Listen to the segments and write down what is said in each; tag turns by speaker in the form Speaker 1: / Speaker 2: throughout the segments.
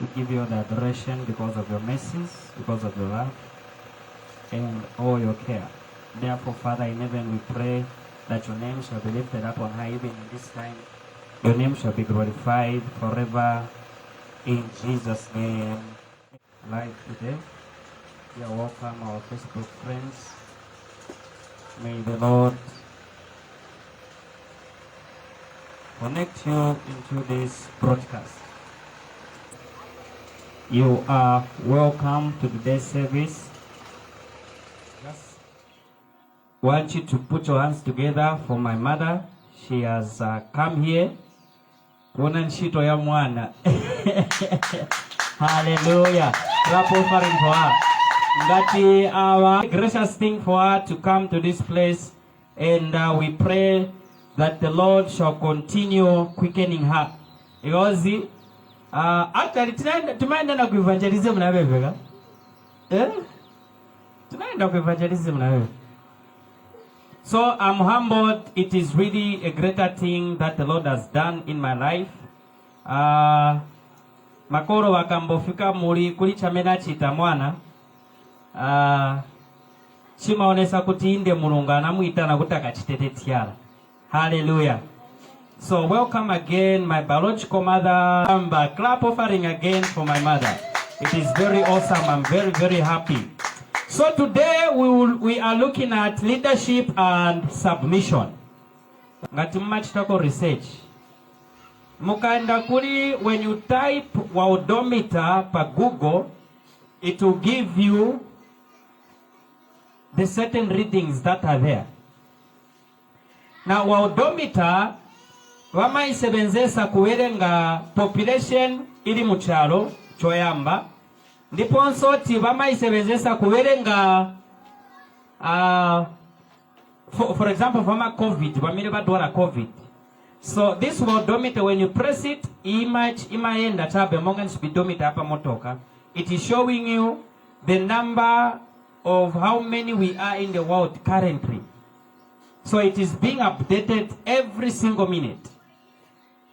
Speaker 1: We give you the adoration because of your mercies, because of your love, and all your care. Therefore, Father in heaven, we pray that your name shall be lifted up on high even in this time. Your name shall be glorified forever in Jesus' name. Live today, you are welcome, our Facebook friends. May the Lord connect you into this broadcast. You are welcome to today's service. Just want you to put your hands together for my mother. She has come here. Hallelujah. Clap offering for her. That is our gracious thing for her to come to this place. And we pray that the Lord shall continue quickening her. Because actually tunaenda ku evangelism na wewe ka? Tunaenda ku evangelism na wewe. So I'm humbled. It is really a greater thing that the Lord has done in my life. Makoro wakambofika muri kuli chamena chita mwana. Chimaonesa kuti inde mulungu anamuita na kutaka chitete tiara. Hallelujah. So welcome again, my biological mother. Clap offering again for my mother. It is very awesome. I'm very, very happy. So today we are looking at leadership and submission. Ngati mmachitako research. Mukaenda kuli, when you type wa odometer pa Google, it will give you the certain readings that are there. Now wa odometer wamaisebenzesa kuwerenga population ili muchalo choyamba. Ndiponso ti wamaisebenzesa kuwerenga for example vama COVID, wamile badwara COVID. So this odometer, when you press it, imaenda tabe mongan speedometer hapa motoka. It is showing you the number of how many we are in the world currently. So it is being updated every single minute.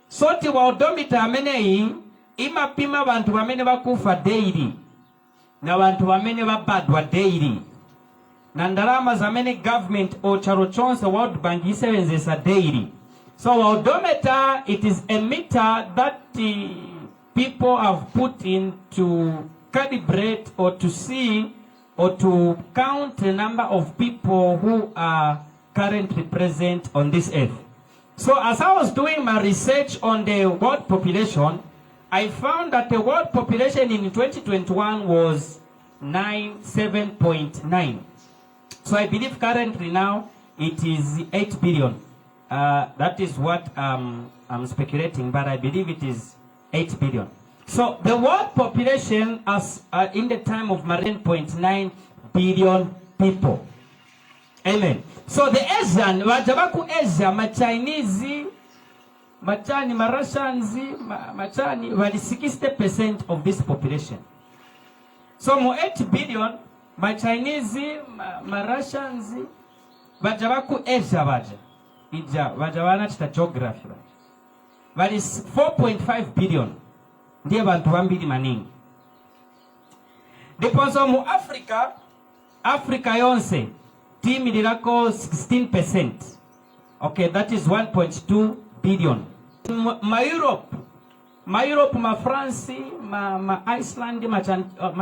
Speaker 1: So ti odometer amene hii imapima bantu bamene bakufa daily na bantu bamene babadwa daily na ndalama zamene government o charo chonse World Bank isebenzesa daily. So odometer, it is a meter that the people have put in to calibrate or to see or to count the number of people who are currently present on this earth. So as I was doing my research on the world population, I found that the world population in 2021 was 7.9. So I believe currently now it is 8 billion. That is what I'm speculating, but I believe it is 8 billion. So the world population as in the time of 9.9 billion people. Amen. So the Asian, wajabaku Asia, ma Chinese, machani, ma Russians, machani, wali 60% of this population. So mo 8 billion, ma Chinese, ma Russians, wajabaku Asia waja. Ija, wajawana chita geography. Wali 4.5 billion. Ndiye bantu wambili maningi. Depozo mu Africa yonse. Team ilirako 16%. Okay, that is 1.2 billion. Ma Europe, ma France, ma Iceland, ma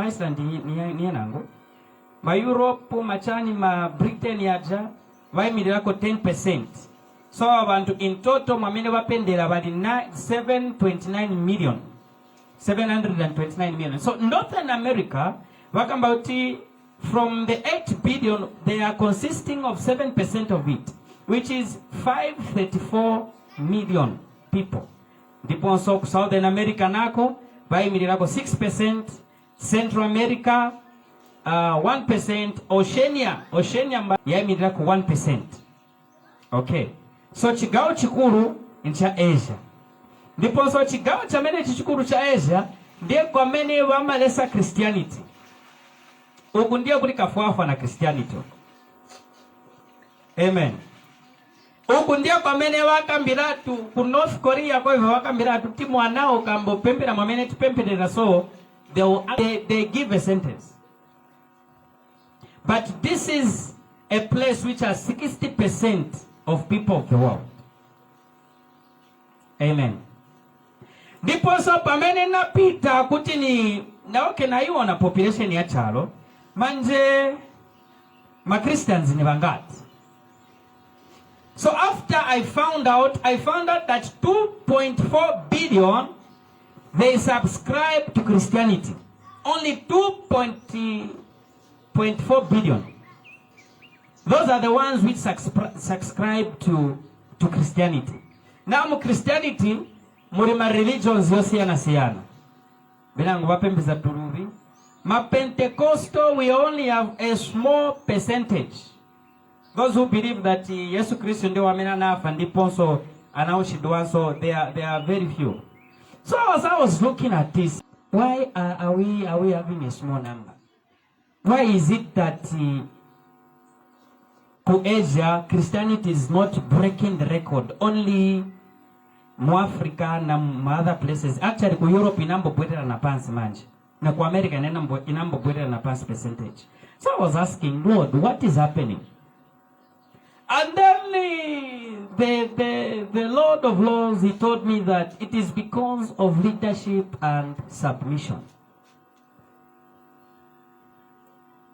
Speaker 1: Iceland ni nango. Ma Europe, ma Chani, ma Britain yaja, milirako 10%. So abantu in total mamene wapendela bali 729 million. 729 million. So Northern America, wakambauti from the 8 billion, they are consisting of 7% of it, which is 534 million people. Diponso Southern America nako, milirako 6%, Central America 1%, Oceania milirako 1%. Okay. So chigao chikuru ncha Asia. Diponso chigao chamene chichikuru cha Asia, ndiye kwa mene wamalesa Christianity. Ukundia kuli kafuafa na Christianity. Amen. Uku ndio pamene wakambiratu ku North Korea kwa hivyo wakambiratu ti mwanao kambo pempera mwamene tipemperera so they give a sentence. But this is a place which has 60% of people of the world. Amen. Ndipo so pamene napita kuti ni naoke naiona population ya chalo manje ma Christians ni vangati. So after I found out that 2.4 billion they subscribe to Christianity. Only 2.4 billion. Those are the ones which subscribe to Christianity. Now Christianity murima religions yosiyana siyana. Bilangu wapembiza turuvi. Ma Pentecostal we only have a small percentage. Those who believe that Yesu Kristo ndio wamena nafa ndipo so anaoshidwa so they are very few. So as I was looking at this, why are we having a small number? Why is it that to Asia Christianity is not breaking the record? Only mu Africa na other places. Actually ku Europe inambo bwetera na pansi manje. Na ku America inambo bwetera na pansi percentage. So I was asking, Lord, what is happening? And then the Lord of Lords, he told me that it is because of leadership and submission.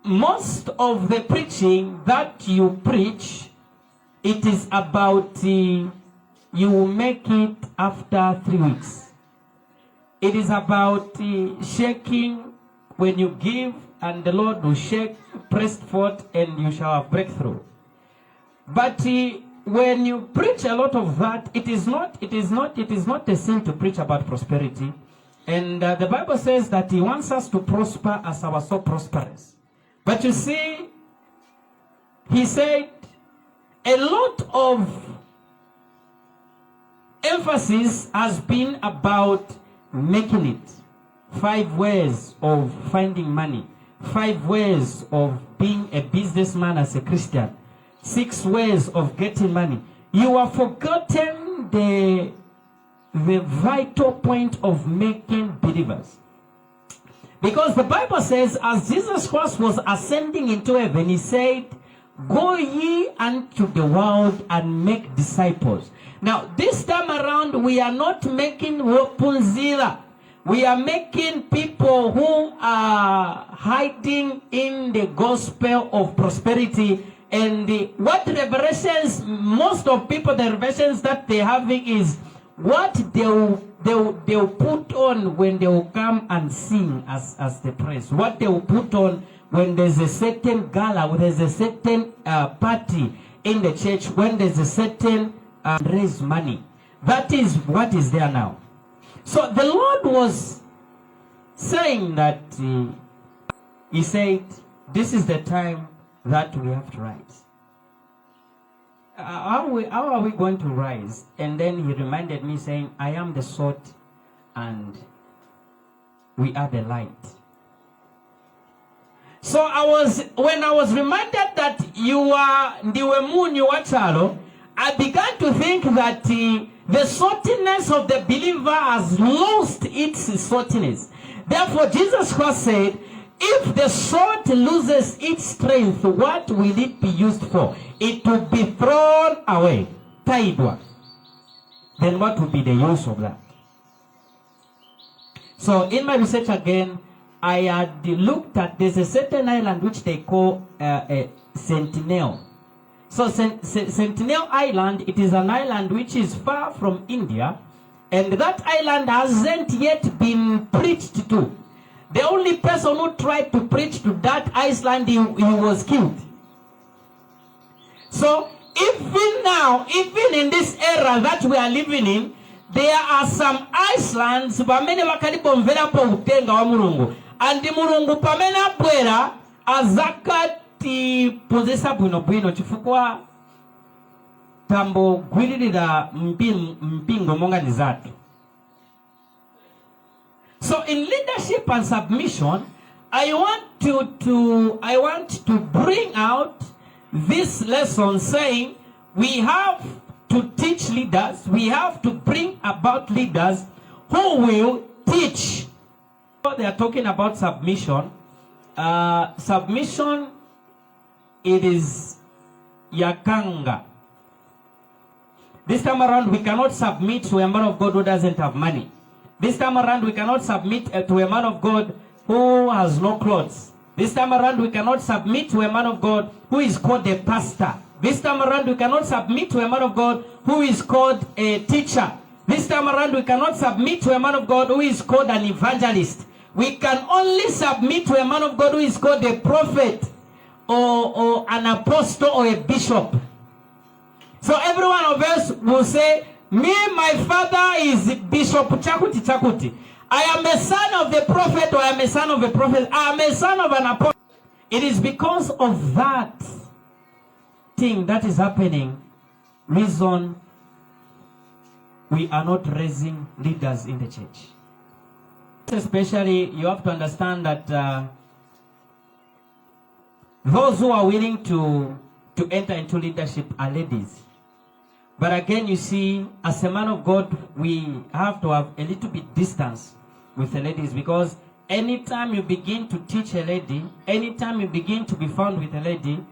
Speaker 1: Most of the preaching that you preach, it is about you make it after 3 weeks. It is about shaking when you give, and the Lord will shake, press forth, and you shall have breakthrough. But when you preach a lot of that, it is not a sin to preach about prosperity. And the Bible says that he wants us to prosper as our soul prospers. But you see, he said a lot of emphasis has been about making it. 5 ways of finding money. 5 ways of being a businessman as a Christian. 6 ways of getting money. You have forgotten the vital point of making believers. Because the Bible says, as Jesus Christ was ascending into heaven, he said, "Go ye unto the world and make disciples." Now, this time around, we are not making Rapunzel. We are making people who are hiding in the gospel of prosperity. And what revelations, most of people, the revelations that they're having is what they'll put on when they will come and sing as the praise. What they will put on when there's a certain gala, when there's a certain party in the church, when there's a certain raise money. That is what is there now. So the Lord was saying that he said, this is the time that we have to rise. How are we going to rise? And then he reminded me saying, I am the salt and we are the light. So when I was reminded that you are Ndiwemu Nyuachalo, I began to think that the saltiness of the believer has lost its saltiness. Therefore, Jesus Christ said, if the salt loses its strength, what will it be used for? It will be thrown away. Taidwa. Then what will be the use of that? So in my research again, I had looked at, there's a certain island which they call Sentinel. So Sentinel Island, it is an island which is far from India, and that island hasn't yet been preached to. The only person who tried to preach to that island, he was killed. So even now, even in this era that we are living in, there are some islands pamene vakalipomvera po utenga wa Mulungu. And Mulungu pamene abwera azakati pozesa bwino chifukwa tambo gwilirira mpingo monga ni zatu. So in leadership and submission, I want to bring out this lesson saying we have to teach leaders, we have to bring about leaders who will teach. They are talking about submission. Submission, it is yakanga. This time around, we cannot submit to a man of God who doesn't have money. This time around, we cannot submit to a man of God who has no clothes. This time around, we cannot submit to a man of God who is called a pastor. This time around, we cannot submit to a man of God who is called a teacher. This time around, we cannot submit to a man of God who is called an evangelist. We can only submit to a man of God who is called a prophet or an apostle or a bishop. So every one of us will say, me, my father is Bishop Chakuti Chakuti. I am a son of the prophet, or I am a son of a prophet. I am a son of an apostle. It is because of that thing that is happening, reason we are not raising leaders in the church. Especially, you have to understand that those who are willing to enter into leadership are ladies. But again, you see, as a man of God, we have to have a little bit distance with the ladies, because anytime you begin to teach a lady, anytime you begin to be found with a lady,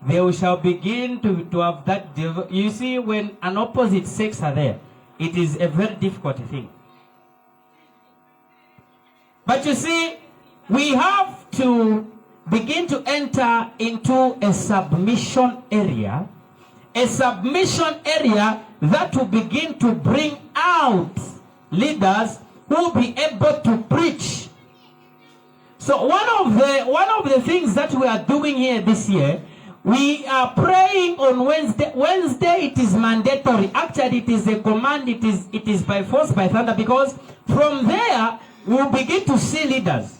Speaker 1: they shall begin to have that. You see, when an opposite sex are there, it is a very difficult thing. But you see, we have to begin to enter into a submission area. A submission area that will begin to bring out leaders who will be able to preach. So one of the things that we are doing here this year, we are praying on Wednesday. Wednesday it is mandatory. Actually, it is a command. It is by force, by thunder, because from there we will begin to see leaders.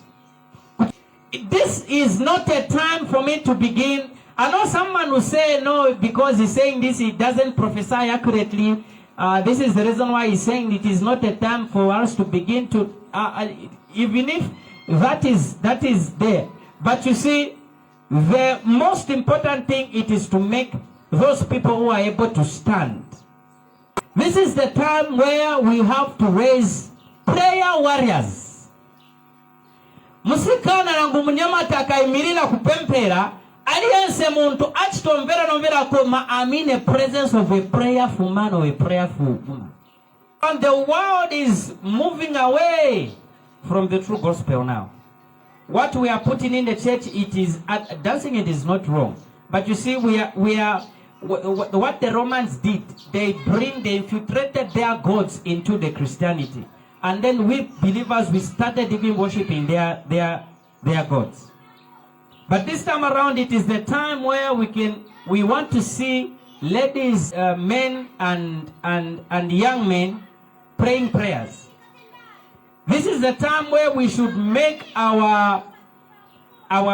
Speaker 1: This is not a time for me to begin. I know someone will say no, because he's saying this, he doesn't prophesy accurately. This is the reason why he's saying it is not a time for us to begin to, even if that is there. But you see, the most important thing, it is to make those people who are able to stand. This is the time where we have to raise prayer warriors. Musikana na ngumunyama takaimirila kupempera. Aliyense muntu achitomvera nomvera koma amine presence of a prayerful man or a prayerful woman. And the world is moving away from the true gospel now. What we are putting in the church, it is dancing. It is not wrong, but you see, we are what the Romans did. They infiltrated their gods into the Christianity, and then we believers, we started even worshiping their gods. But this time around, it is the time where we want to see ladies, men, and young men praying prayers. This is the time where we should make our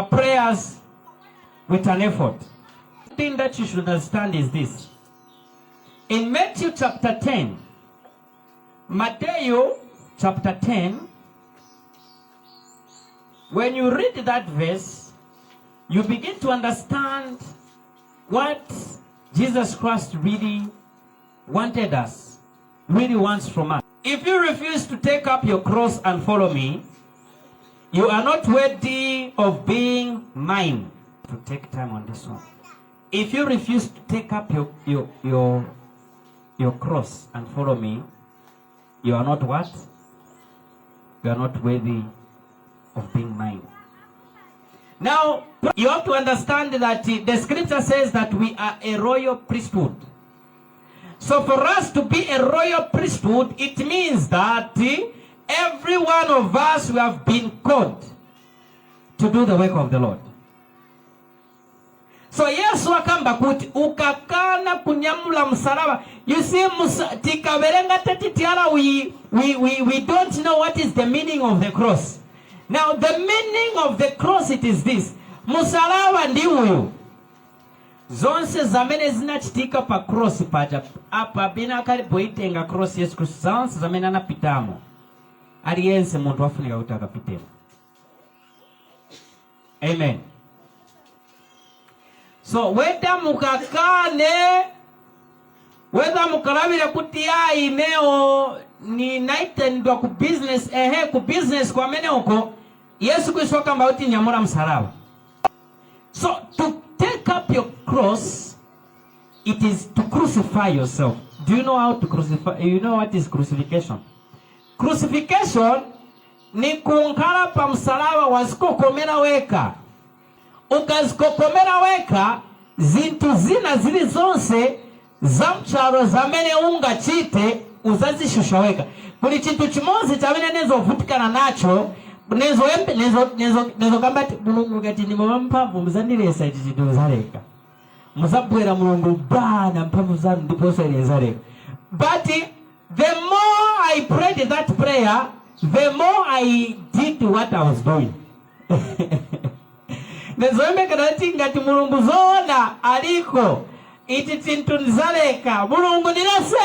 Speaker 1: prayers with an effort. The thing that you should understand is this. In Matthew chapter 10, Matthew chapter 10, when you read that verse, you begin to understand what Jesus Christ really wanted us, really wants from us. If you refuse to take up your cross and follow me, you are not worthy of being mine. To take time on this one. If you refuse to take up your cross and follow me, you are not what? You are not worthy of being mine. Now, you have to understand that the scripture says that we are a royal priesthood. So for us to be a royal priesthood, it means that every one of us who have been called to do the work of the Lord. So Yesu akamba kuti ukakana kunyamula msalaba. You see, tikaverenga tetitiara, we don't know what is the meaning of the cross. Now the meaning of the cross, it is this. Msalaba ndi uyu. Zonse zamene zinachitika pa cross paja. Apa bina kali boitenga cross Yesu Kristo. Zonse zamene anapitamo. Aliyense muntu wafunika kuti akapitemo. Amen. So whether mukakane whether mukarabira kuti ai neo ni naitendwa ku business ku business kwa mene uko Yesu Kristo kamba uti nyamura msalaba. So to take up your cross, it is to crucify yourself. Do you know how to crucify? You know what is crucifixion? Crucifixion ni kunkara pa msalaba wazikokomera weka. Ukazikokomera weka zintu zina zili zonse za mcharo za mene unga chite uzazishusha weka. Kuli chintu chimozi chabene nezo vutikana nacho nezo kambati mulungu kati ni mpavu mzandiresa ichi chitu zareka. Muzabwera mulungu bana mpavu zanu ndiposo ilezareka. But the more I prayed that prayer, the more I did what I was doing. Nezoembe kadati ngati mulungu zona aliko iti chintu nzaleka. Mulungu nilase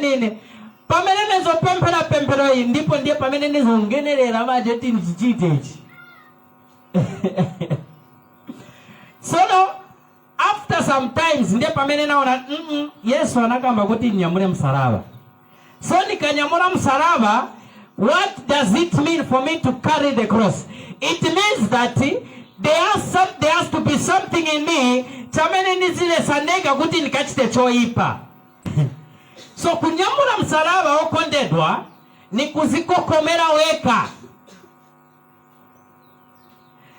Speaker 1: nine. Pamene nezo pempera hii ndipo ndiye pamene nezo ngenerera maje ti nchichite ichi. So no, after sometimes ndiye pamene naona Yesu anakamba kuti nyamure msalaba. So nikanyamura msalaba, what does it mean for me to carry the cross? It means that there has to be something in me chamene nizile sanega kuti nikachite choipa. So kunyamura msalaba okondedwa ni kuzikokomera weka.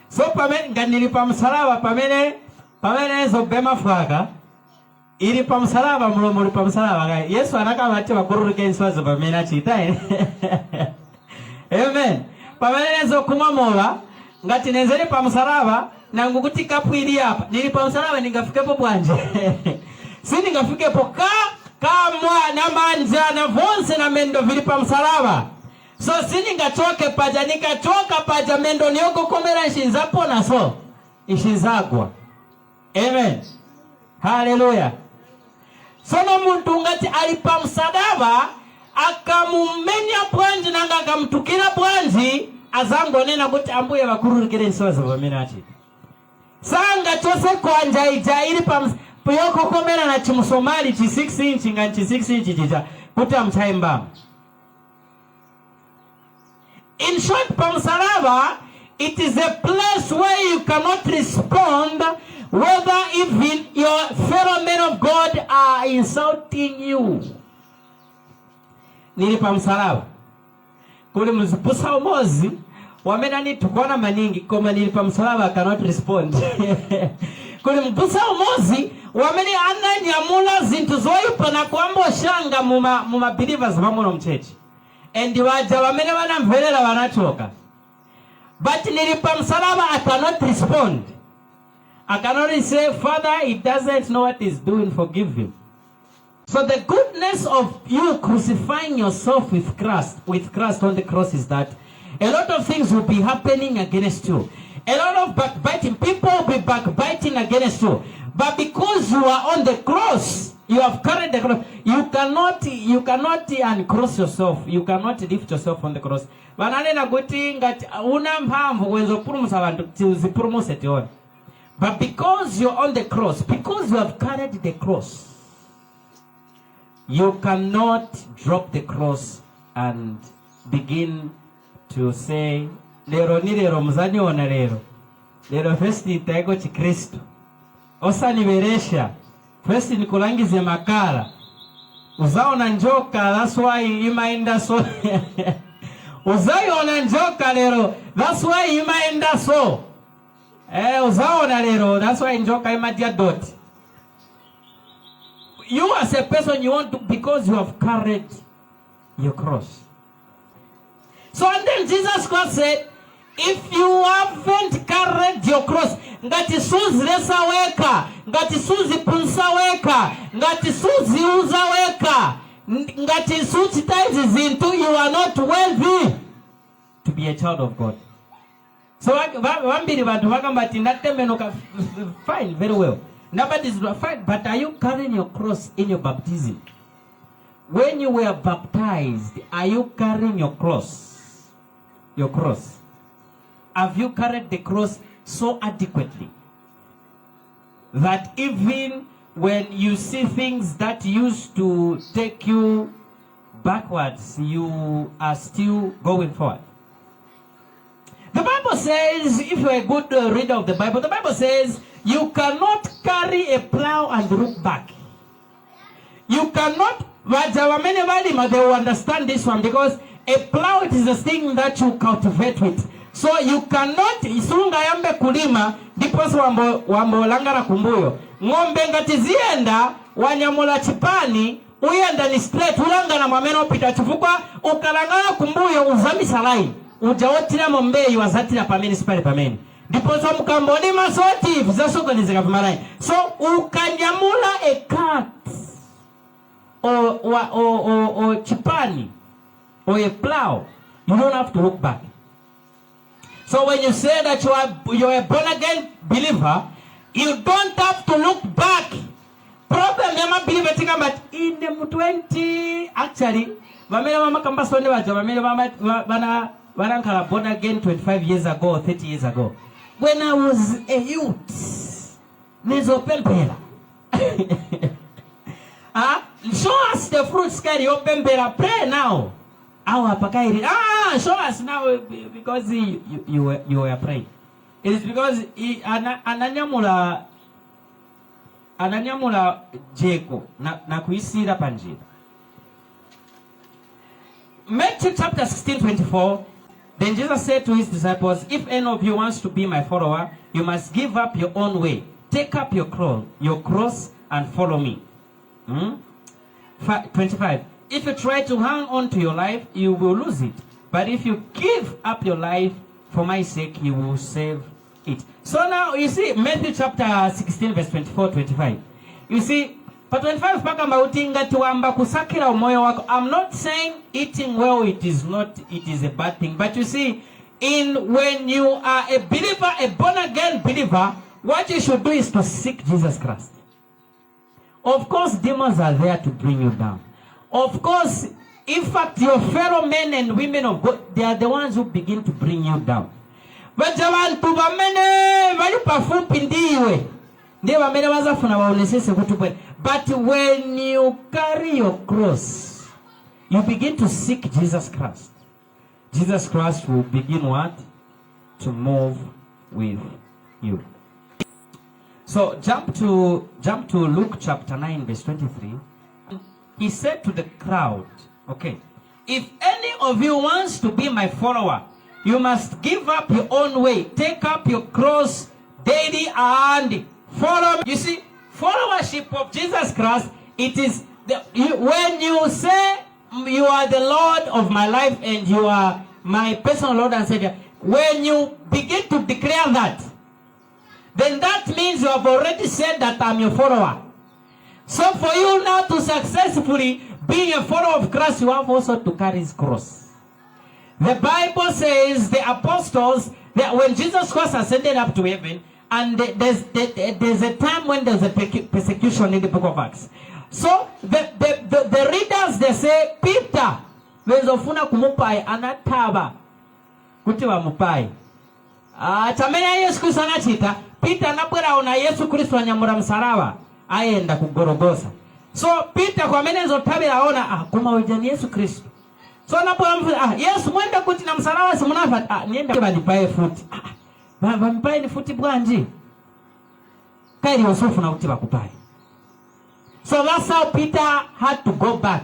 Speaker 1: So pamene nganilipa msalaba pamene zo bema fwaga ili pa msalaba mulomuli pa msalaba Yesu anakaba ati bakururuke nswazo pamene achita. Amen. Pamene zo kumamola ngati nezeli pa msalaba nangu kuti kapu ili hapa nili pa msalaba ningafikepo bwanje. Si ningafikepo kamwa na manja na vonse na mendo vili pa msalaba. So si ningachoke paja nikachoka paja mendo niyoko komera nshinzapo na so ishinzagwa. Amen. Hallelujah. So no muntu ngati alipa msalaba akamumenya bwanji nanga akamtukira bwanji azango nena kuti ambuye bakururikire nsozo bamene ati. Sanga chose kwanja ija ili pa yoko komera na chimusomali chi 6 inch nganchi 6 inch chicha kuti amchaimba. In short, pa msalaba, it is a place where you cannot respond whether even your fellow men of God are insulting you. Nili pa msalaba. Kuli mzipusa umozi, wamena ni tukona maningi, koma nili pa msalaba cannot respond. Kuli mpusa umozi, wameni ananyamula zintu zoipa na kuambo shanga muma believers mamuno mchechi. Endi waja wamene wana mvelela wanachoka. But nilipa msalaba I cannot respond. I cannot say, Father, he doesn't know what he's doing, forgive him. So the goodness of you crucifying yourself with Christ on the cross is that a lot of things will be happening against you. A lot of backbiting, people will be backbiting against you. But because you are on the cross, you have carried the cross, you cannot uncross yourself. You cannot lift yourself on the cross. Bananena guti ngati una mphamvu wenzo purumusa abantu tizipurumuse tiona. But because you're on the cross, because you have carried the cross, you cannot drop the cross and begin to say, lero ni lero mzani wana lero. Lero first itaego chi Kristo. Osa niberesha. First ni kulangize makala. Uzaona njoka, that's why imaenda so. Uzaona njoka lero, that's why imaenda so. Uzaona lero, that's why njoka imadia dot. You as a person, you want to, because you have carried your cross. So and then Jesus Christ said, if you haven't carried your cross, ngati suzi lesa weka, ngati suzi punsa weka, ngati suzi uza weka, ngati suzi taizi zintu, you are not worthy to be a child of God. So wambiri bantu wakambati natemenoka, fine, very well. Nobody's fine, but are you carrying your cross in your baptism? When you were baptized, are you carrying your cross? Your cross. Have you carried the cross so adequately that even when you see things that used to take you backwards, you are still going forward. The Bible says, if you're a good reader of the Bible says, you cannot carry a plow and look back. You cannot, but there are many they will understand this one, because a plow, it is a thing that you cultivate with. So you cannot, isunga yambe kulima, diposo wambo langara kumbuyo. Ngombe ngati zienda, wanyamula chipani, uyenda ni straight, ulanga na mameno pita chifukwa, ukalangana kumbuyo, uzami salai. Ujaotira mombe, yuwazatira pameni, sipari pameni. Diposo mkamboni masoti, vizasoka nizika vimarai. So ukanyamula a cat, or chipani, or a plow, you don't have to look back. So when you say that you're a born again believer, you don't have to look back. Problem yama believer tika, but in the 20 actually, wamele mama kamba sonde wajo, wamele mama wanankala born again 25 years ago or 30 years ago. When I was a youth, nezo pempera. Show us the fruits carry your pempera. Pray now. Show us now, because you were praying. It is because ananyamula jeko na kuisira panjira. Matthew chapter 16:24. Then Jesus said to his disciples, if any of you wants to be my follower, you must give up your own way. Take up your cross and follow me. 25. If you try to hang on to your life, you will lose it. But if you give up your life for my sake, you will save it. So now, you see, Matthew chapter 16, verse 24-25. You see, but 25 paka mautinga tuamba kusakira umoyo wako. I'm not saying eating well, it is a bad thing. But you see, when you are a believer, a born-again believer, what you should do is to seek Jesus Christ. Of course, demons are there to bring you down. Of course, in fact, your fellow men and women of God, they are the ones who begin to bring you down. But when you carry your cross, you begin to seek Jesus Christ. Jesus Christ will begin what? To move with you. So jump to Luke chapter 9, verse 23. He said to the crowd, okay, if any of you wants to be my follower, you must give up your own way, take up your cross daily and follow me. You see, followership of Jesus Christ, it is when you say you are the Lord of my life and you are my personal Lord and Savior, when you begin to declare that, then that means you have already said that I'm your follower. So for you now to successfully be a follower of Christ, you have also to carry his cross. The Bible says the apostles, that when Jesus Christ ascended up to heaven, and there's a time when there's a persecution in the book of Acts. So the readers, they say, Peter, wezofuna kumupai anataba kutiwa mupai. Chamenya Yesu Kristo anachita, Peter anapwera ona Yesu Kristo anyamura msarawa, aenda kugorogosa. So Peter kwa menezo tabira aona, kuma ujani Yesu Kristo. So anapwera Yesu mwenda kuti na msarawa simunafa, nienda badipae futi. Vamipae ni futi bwanji. Kairi Yosufu na utiba kupai. So that's how Peter had to go back.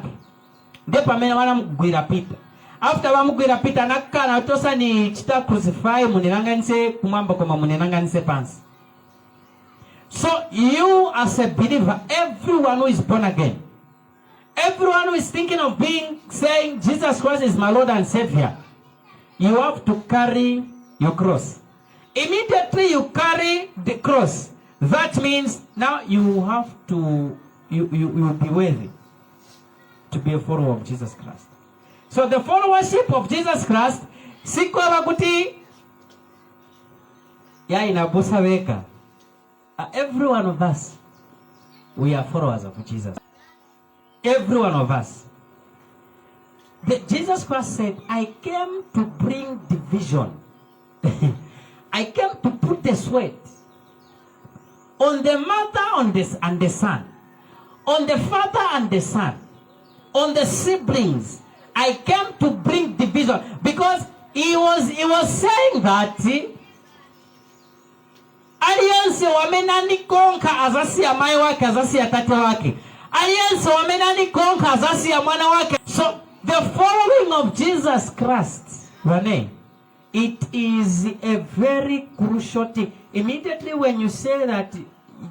Speaker 1: Depa mena wana mgwira Peter. After wamugwira Peter nakana utosa ni chita crucify munenanganise kumamba koma munenanganise pansi. So you as a believer, everyone who is born again, everyone who is thinking of saying Jesus Christ is my Lord and Savior, you have to carry your cross. Immediately you carry the cross. That means now you have to, you will be worthy to be a follower of Jesus Christ. So the followership of Jesus Christ, siku abakuti ya inabusa weka. Every one of us, we are followers of Jesus. Every one of us. Jesus Christ said, I came to bring division. I came to put the sweat. on the mother and the son, on the father and the son, on the siblings. I came to bring division, because he was saying that aliyense wamenani konka azasi ya mai wake, azasi ya tate wake. Aliyense wamenani konka azasi ya mwana wake. So the following of Jesus Christ, Rene, it is a very crucial thing. Immediately when you say that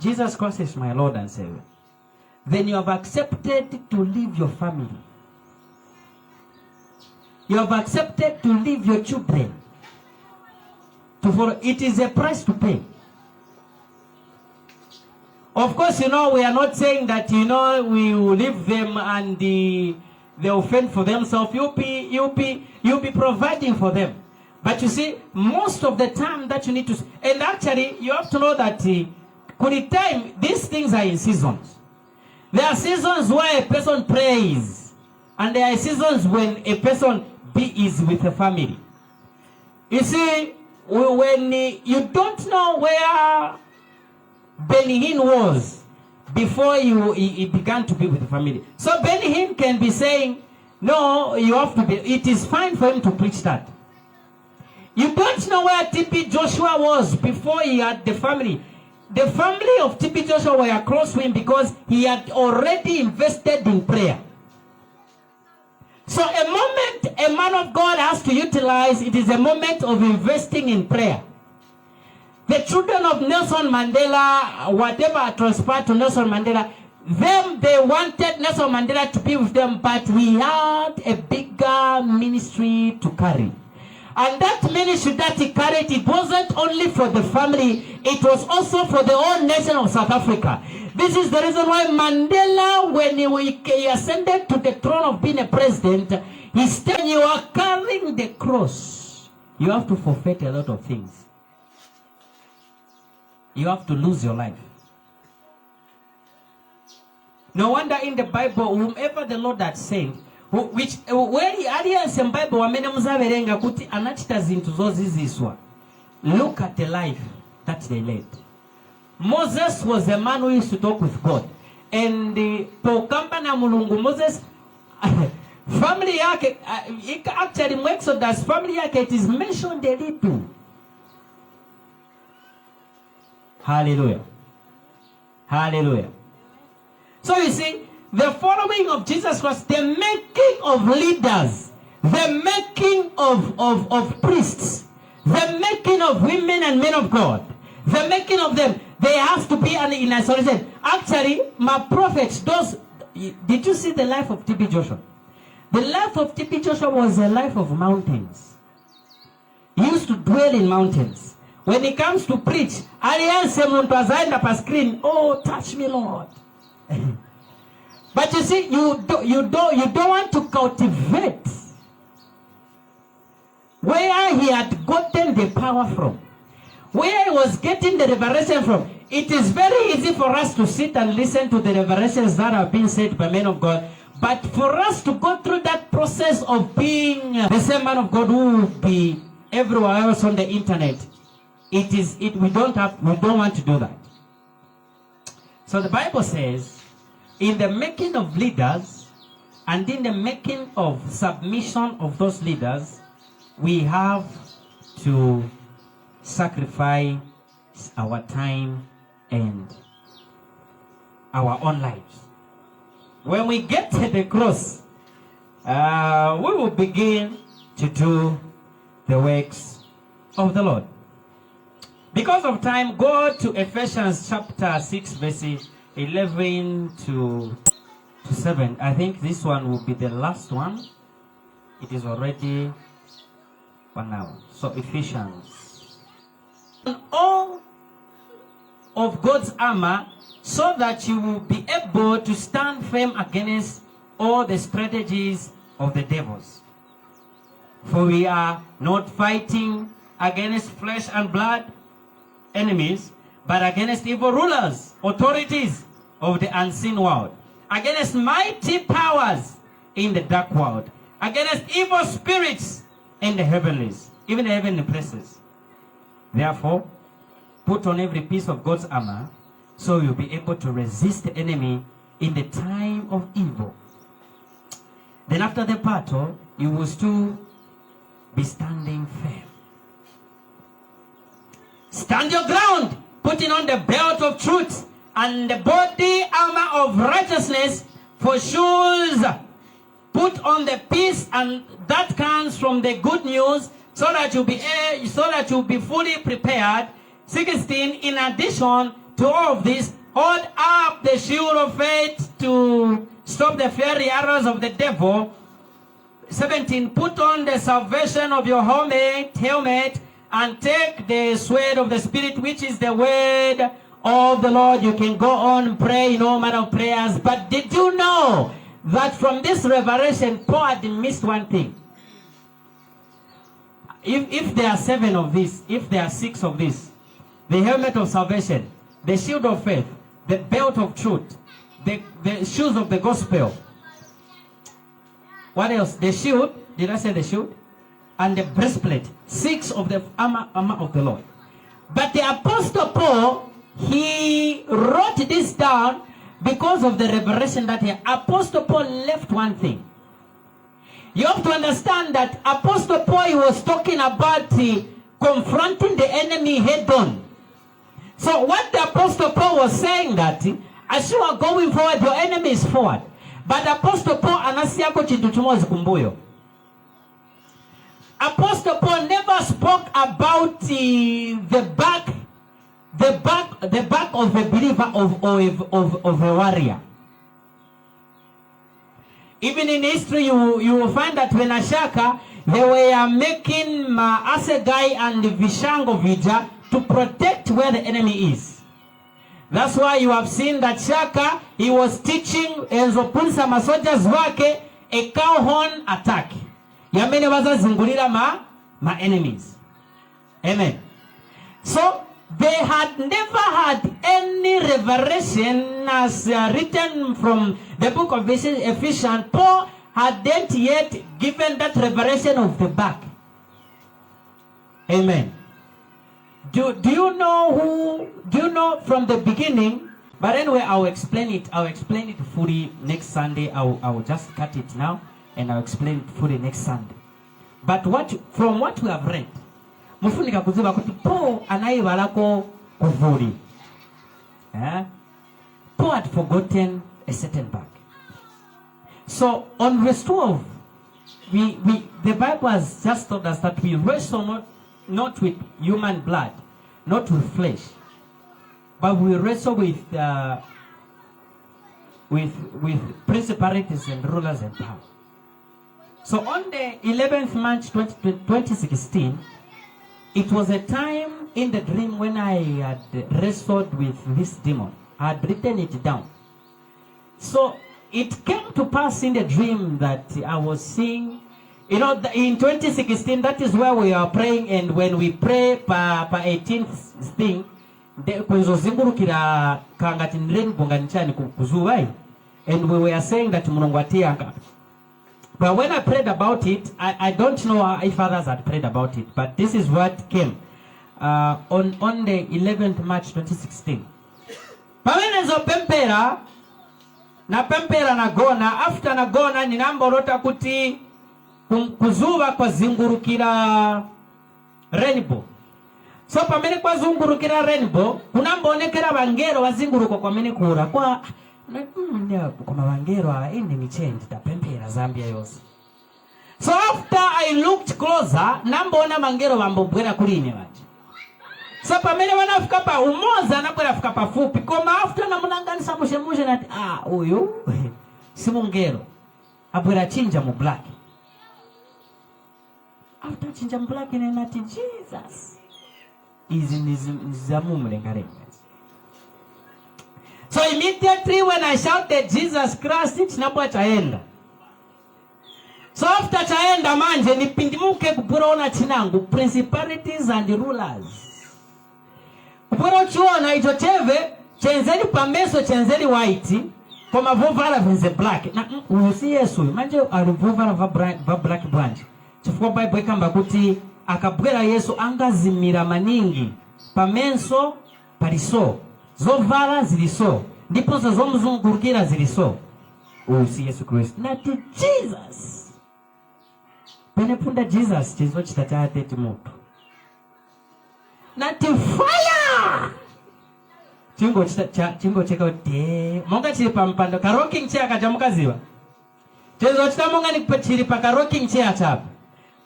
Speaker 1: Jesus Christ is my Lord and Savior, then you have accepted to leave your family. You have accepted to leave your children to follow. It is a price to pay. Of course, we are not saying that, we will leave them and they offend for themselves. You'll be providing for them. But you see, most of the time that you need to, and actually, you have to know that time, these things are in seasons. There are seasons where a person prays, and there are seasons when a person is with a family. You see, when you don't know where Benny Hinn was before he began to be with the family. So Benny Hinn can be saying, no, you have to be, it is fine for him to preach that. You don't know where TB Joshua was before he had the family. The family of TB Joshua were close to him because he had already invested in prayer. So a moment a man of God has to utilize, it is a moment of investing in prayer. The children of Nelson Mandela, whatever transpired to Nelson Mandela, they wanted Nelson Mandela to be with them, but we had a bigger ministry to carry. And that ministry that he carried, it wasn't only for the family, it was also for the whole nation of South Africa. This is the reason why Mandela, when he ascended to the throne of being a president, he said, when you are carrying the cross, you have to forfeit a lot of things. You have to lose your life. No wonder in the Bible, whomever the Lord had sent, where the audience in Bible wamene muzaverenga kuti anachita zinthu zoziziswa. Look at the life that they led. Moses was a man who used to talk with God. And pokamba na mulungu Moses family yake actually in Exodus family yake it is mentioned a little. Hallelujah. Hallelujah. So you see, the following of Jesus Christ, the making of leaders, the making of priests, the making of women and men of God, the making of them, they have to be in isolation. Actually, my prophets, did you see the life of TB Joshua? The life of TB Joshua was a life of mountains. He used to dwell in mountains. When he comes to preach, oh, touch me, Lord. But you see, you don't want to cultivate where he had gotten the power from, where he was getting the revelation from. It is very easy for us to sit and listen to the revelations that have been said by men of God, but for us to go through that process of being the same man of God who will be everywhere else on the internet, we don't want to do that. So the Bible says, in the making of leaders and in the making of submission of those leaders, we have to sacrifice our time and our own lives. When we get to the cross, we will begin to do the works of the Lord. Because of time, go to Ephesians chapter 6 verses 11 to 7. I think this one will be the last one. It is already 1 hour. So Ephesians. All of God's armor, so that you will be able to stand firm against all the strategies of the devils. For we are not fighting against flesh and blood enemies, but against evil rulers, authorities of the unseen world, against mighty powers in the dark world, against evil spirits in the heavenlies, even the heavenly places. Therefore, put on every piece of God's armor, so you'll be able to resist the enemy in the time of evil. Then after the battle, you will still be standing firm. Stand your ground, putting on the belt of truth and the body armor of righteousness for shoes. Put on the peace, and that comes from the good news, so that you'll be fully prepared. 16. In addition to all of this, hold up the shield of faith to stop the fiery arrows of the devil. 17. Put on the salvation of your helmet and take the sword of the Spirit, which is the word of the Lord. You can go on, pray in all manner of prayers. But did you know that from this revelation, Paul had missed one thing? If there are 7 of these, if there are 6 of these, the helmet of salvation, the shield of faith, the belt of truth, the shoes of the gospel. What else? The shield. Did I say the shield? And the breastplate. 6 of the armor of the Lord. But the Apostle Paul, he wrote this down because of the revelation that Apostle Paul left one thing. You have to understand that Apostle Paul was talking about confronting the enemy head on. So what the Apostle Paul was saying that as you are going forward, your enemy is forward. But Apostle Paul anasiako chintu chimozi kumbuyo. Apostle Paul never spoke about the back of a believer of a warrior. Even in history, you will find that when Ashaka, they were making Asegai and Vishango Vija to protect where the enemy is. That's why you have seen that Shaka, he was teaching Enzopunsa masojas wake a cow horn attack. Yamene waza zingulira ma enemies. Amen. So they had never had any revelation as written from the book of Ephesians. Paul hadn't yet given that revelation of the back. Amen. Do you know from the beginning? But anyway, I'll explain it fully next Sunday. I'll just cut it now and I'll explain it fully next Sunday. But from what we have read, mufunika kuziba kuti Paul anayibalako kuvuli. Paul had forgotten a certain back. So on verse 12, the Bible has just told us that we wrestle not with human blood, not with flesh, but we wrestle with principalities and rulers and power. So on the 11th March 2016, it was a time in the dream when I had wrestled with this demon. I had written it down. So it came to pass in the dream that I was seeing, in 2016, that is where we are praying, and when we pray pa 18th thing, and we were saying that Munongwatianga. But when I prayed about it, I don't know if others had prayed about it, but this is what came on the 11th March 2016. Pamenezo pempera nagona, after nagona ninamborota kuti kuzuba kwa zingurukira rainbow. So pamene kwa zungurukira rainbow, kunambonekera bangero wazinguruko kwa mene kura kwa bangero indi michenji tapempera Zambia yose. So after I looked closer, nambona bangero bambobwera kuri ine baje. So pamene wanafika pa umoza nabwera fika pa fupi, koma after namunanganisa mushemushe nati uyu si mungero abwera chinja mu black. After chinja mu black ne nati Jesus is. So immediately when I shouted Jesus Christ, chinabwa chaenda. So after chaenda manje nipindimuke kupuraona chinangu principalities and rulers. Kupura chuona icho cheve chenzeli pameso chenzeli white koma vovala venze black. Na usi Yesu manje alivovala va black branch. Chifukwa Bible ikamba kuti akabwera Yesu angazimira maningi pamenso paliso zovala ziliso ndipo zomuzungurukira ziliso usi Yesu Kristo nati Jesus penepunda Jesus chizo chitatate timutu nati fire chingo cheka te monga chiri pampando ka rocking chair kajamukaziwa chizo chitamonga ni chiri pa ka rocking chair chapa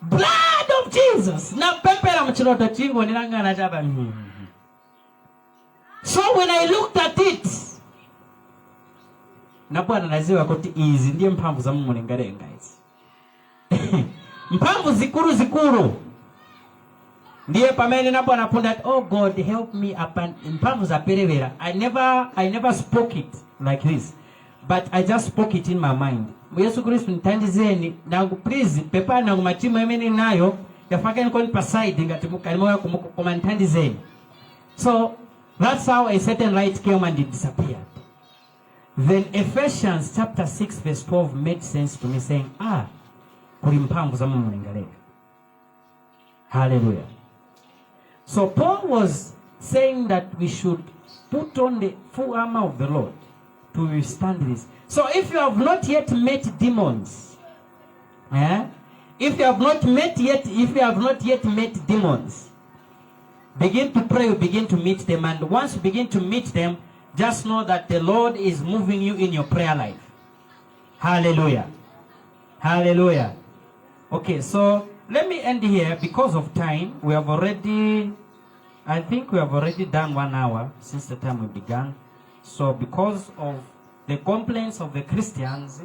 Speaker 1: blood of Jesus na pepera mchiroto chingo nilangana chapa. So when I looked at it, na Bwana naziwa kuti izi ndiye mphamvu za Mungu nengalenga izi. Mphamvu zikuru ndiye pamene na Bwana punda, oh God help me upon mphamvu za perevera. I never spoke it like this, but I just spoke it in my mind. Yesu Kristo nitandizeni nangu please pepa nangu machimo yemene nayo yafaka nikoni pa side ngati mukalimoya kumantandizeni. So that's how a certain light came and it disappeared. Then Ephesians chapter 6 verse 12 made sense to me, saying, kuli mphamvu za Mungu nengalenga. Hallelujah. So Paul was saying that we should put on the full armor of the Lord to withstand this. So if you have not yet met demons, if you have not yet met demons, begin to pray, you begin to meet them, and once you begin to meet them, just know that the Lord is moving you in your prayer life. Hallelujah. Hallelujah. Okay, so let me end here because of time. I think we have already done 1 hour since the time we began. So because of the complaints of the Christians,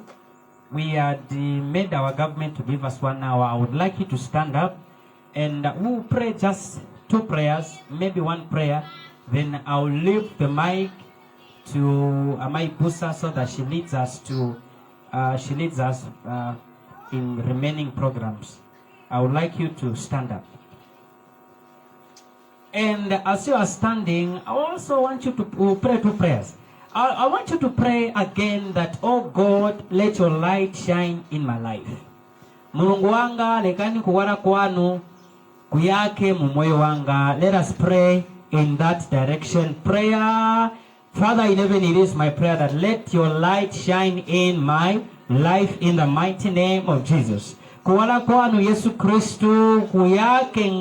Speaker 1: we had made our government to give us 1 hour. I would like you to stand up and we'll pray just 2 prayers, maybe 1 prayer. Then I'll leave the mic to Amai Busa so that she leads us in remaining programs. I would like you to stand up. And as you are standing, I also want you to pray 2 prayers. I want you to pray again that, oh God, let your light shine in my life. Mulungu wanga lekani kuwala kwanu kuyake mu moyo wanga. Let us pray in that direction. Prayer, Father in heaven, it is my prayer that let your light shine in my life in the mighty name of Jesus. Kuwala kwanu Yesu Kristu kuyake